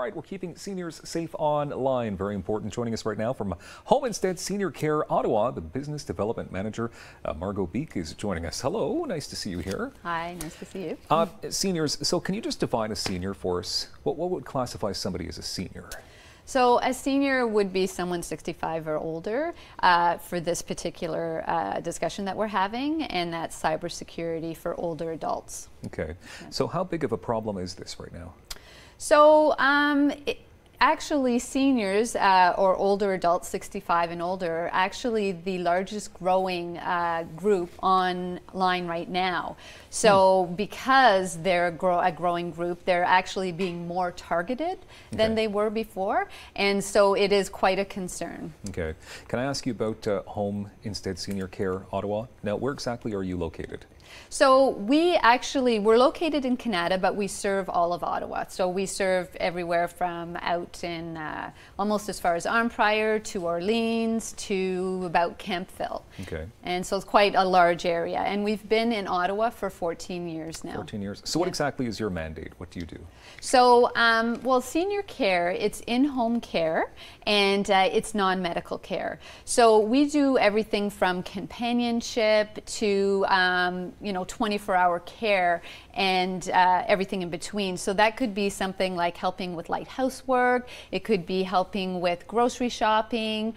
All right, we're keeping seniors safe online. Very important. Joining us right now from Home Instead Senior Care Ottawa, the Business Development Manager, Margot Beak, is joining us. Hello, nice to see you here. Hi, nice to see you. Seniors, so can you just define a senior for us? What would classify somebody as a senior? So a senior would be someone 65 or older for this particular discussion that we're having, and that's cybersecurity for older adults. Okay. Yeah. So how big of a problem is this right now? So actually seniors or older adults 65 and older are actually the largest growing group online right now. So because they're a growing group, they're actually being more targeted than they were before, and so it is quite a concern. Okay. Can I ask you about Home Instead Senior Care Ottawa? Now, where exactly are you located? So we're located in Canada, but we serve all of Ottawa. So we serve everywhere from out in almost as far as Arnprior to Orleans to about Kemptville. Okay. And so it's quite a large area. And we've been in Ottawa for 14 years now. 14 years. So what exactly is your mandate? What do you do? So, well, senior care, it's in-home care and it's non-medical care. So we do everything from companionship to 24-hour care and everything in between. So that could be something like helping with light housework, it could be helping with grocery shopping,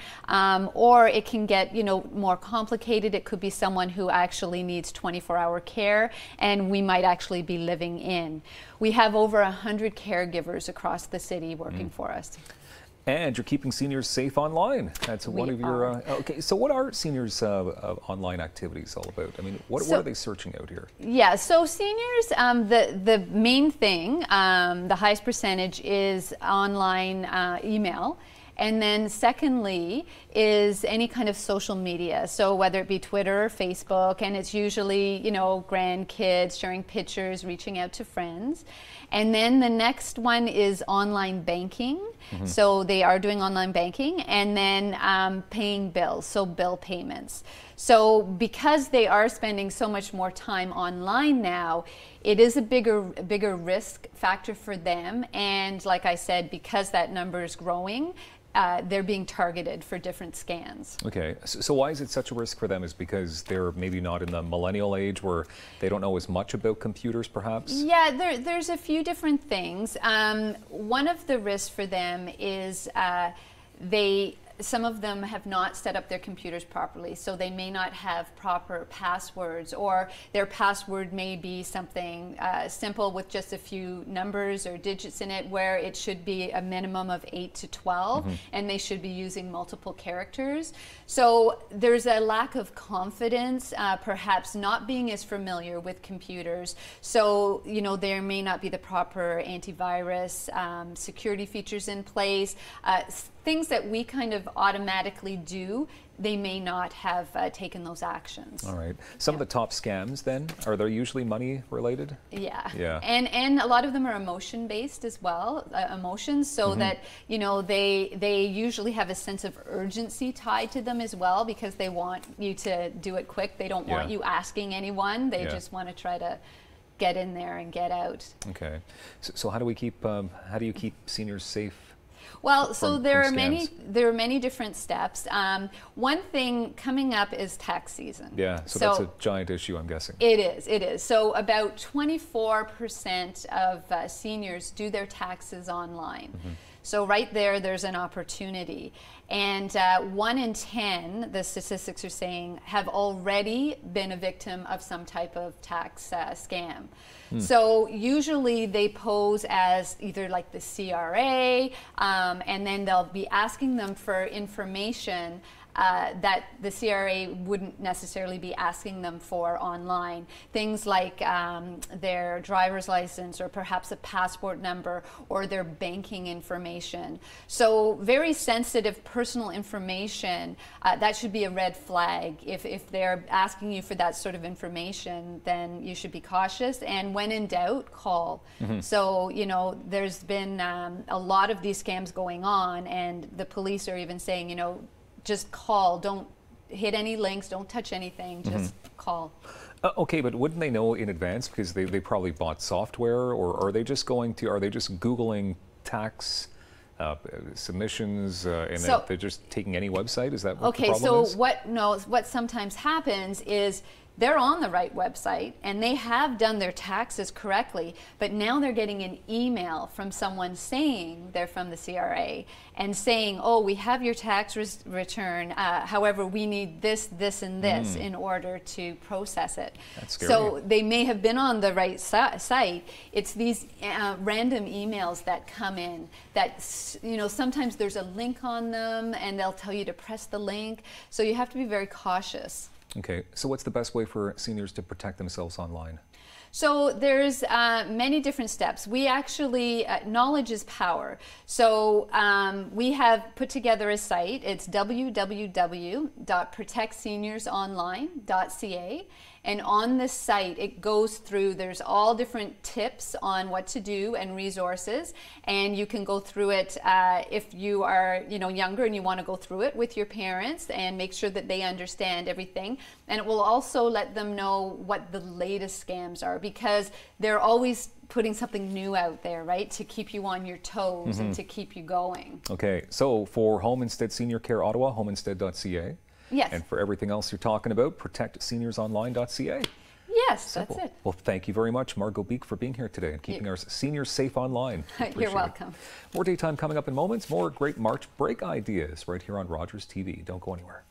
or it can get more complicated. It could be someone who actually needs 24-hour care and we might actually be living in. We have over 100 caregivers across the city working for us. And you're keeping seniors safe online. That's one of your. Okay, so what are seniors' online activities all about? I mean, what are they searching out here? Yeah, so seniors, the main thing, the highest percentage is online email. And then secondly is any kind of social media. So whether it be Twitter or Facebook, and it's usually, grandkids sharing pictures, reaching out to friends. And then the next one is online banking. So they are doing online banking, and then paying bills, so bill payments. So because they are spending so much more time online now, it is a bigger risk factor for them. And like I said, because that number is growing, they're being targeted for different scans. Okay, so why is it such a risk for them? Is because they're maybe not in the millennial age where they don't know as much about computers, perhaps? Yeah, there's a few different things. One of the risks for them is some of them have not set up their computers properly, so they may not have proper passwords, or their password may be something simple with just a few numbers or digits in it, where it should be a minimum of 8 to 12, and they should be using multiple characters. So there's a lack of confidence, perhaps not being as familiar with computers. So, there may not be the proper antivirus security features in place. Things that we kind of automatically do, they may not have taken those actions. All right. Some of the top scams then, are they usually money related? Yeah. And a lot of them are emotion based as well, emotions, so that, they usually have a sense of urgency tied to them as well, because they want you to do it quick. They don't want you asking anyone. They just want to try to get in there and get out. Okay. So how do you keep seniors safe? Well, so there are many different steps. One thing coming up is tax season. Yeah, so that's a giant issue, I'm guessing. It is. So about 24% of seniors do their taxes online. So right there's an opportunity. And 1 in 10, the statistics are saying, have already been a victim of some type of tax scam. So usually they pose as either like the CRA, and then they'll be asking them for information that the CRA wouldn't necessarily be asking them for online. Things like their driver's license, or perhaps a passport number, or their banking information. So very sensitive personal information, that should be a red flag. If they're asking you for that sort of information, then you should be cautious, and when in doubt, call. So, there's been a lot of these scams going on, and the police are even saying, just call, don't hit any links, don't touch anything, just call. Okay, but wouldn't they know in advance, because they probably bought software, or are they just Googling tax submissions, and So- they're just taking any website? Is that what the Okay, problem so is? what sometimes happens is they're on the right website and they have done their taxes correctly, but now they're getting an email from someone saying they're from the CRA and saying, oh, we have your tax return, however, we need this, this, and this in order to process it. That's scary. So they may have been on the right site. It's these random emails that come in that, you know, sometimes there's a link on them and they'll tell you to press the link. So you have to be very cautious. Okay, so what's the best way for seniors to protect themselves online? So there's many different steps. We actually, knowledge is power. So we have put together a site. It's www.protectseniorsonline.ca. And on this site, it goes through, there's all different tips on what to do and resources. And you can go through it if you are, you know, younger and you want to go through it with your parents and make sure that they understand everything. And it will also let them know what the latest scams are, because they're always putting something new out there, right, to keep you on your toes and to keep you going. Okay, so for Home Instead Senior Care Ottawa, homeinstead.ca. Yes. And for everything else you're talking about, protectseniors.online.ca. Yes, Simple. that's it. Well, thank you very much, Margot Beak, for being here today and keeping our seniors safe online. You're welcome. More daytime coming up in moments, more great March break ideas right here on Rogers TV. Don't go anywhere.